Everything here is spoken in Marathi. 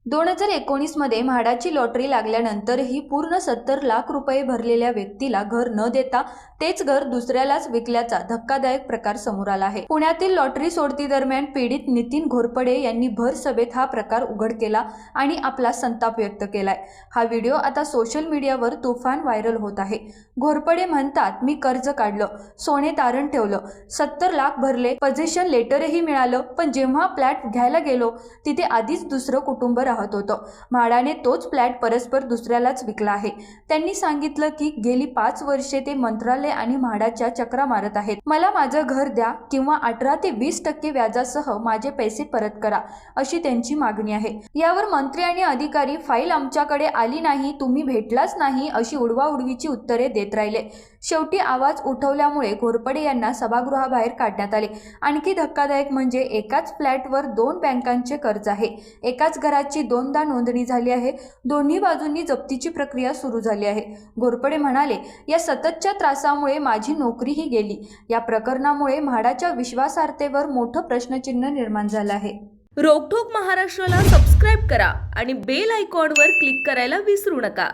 2019 मध्ये म्हाडाची लॉटरी लागल्यानंतरही पूर्ण 70 लाख रुपये भरलेल्या व्यक्तीला घर न देता तेच घर दुसऱ्यालाच विकल्याचा धक्कादायक प्रकार समोर आला आहे। पुण्यातील लॉटरी सोडती दरम्यान पीडित नितीन घोरपडे यांनी भर सभेत हा प्रकार उघड केला आणि आपला संताप व्यक्त केलाय। हा व्हिडिओ आता सोशल मीडियावर तुफान व्हायरल होत आहे। घोरपडे म्हणतात, मी कर्ज काढलं, सोने तारण ठेवलं, 70 लाख भरले, पोझिशन लेटरही मिळालं, पण जेव्हा फ्लॅट घ्यायला गेलो तिथे आधीच दुसरं कुटुंब राहत होतं। म्हाडाने तोच फ्लॅट परस्पर दुसऱ्यालाच विकला आहे। त्यांनी सांगितलं की गेली 5 वर्षे ते मंत्रालय आणि म्हाडाच्या चक्रा मारत आहेत। मला माझं घर द्या किंवा 18 ते 20% व्याजासह माझे पैसे परत करा, अशी त्यांची मागणी आहे। यावर मंत्री आणि अधिकारी फाईल आमच्याकडे आली नाही, तुम्ही भेटलाच नाही, अशी उडवाउडवीची उत्तरे देत राहिले। शेवटी आवाज उठवल्यामुळे घोरपडे यांना सभागृहाबाहेर काढण्यात आले। आणखी धक्कादायक म्हणजे एकाच फ्लॅटवर 2 बँकांचे कर्ज आहे, एकाच घराची 2दा नोंदणी झाली आहे, दोन्ही बाजूंनी जप्तीची प्रक्रिया सुरू झाली आहे। घोरपडे म्हणाले, या सततच्या त्रासामुळे माझी नोकरीही गेली। या प्रकरणामुळे म्हाडाच्या विश्वासार्हतेवर मोठं प्रश्नचिन्ह निर्माण झालं आहे। रोकठोक महाराष्ट्राला सबस्क्राईब करा आणि बेल आयकॉनवर क्लिक करायला विसरू नका।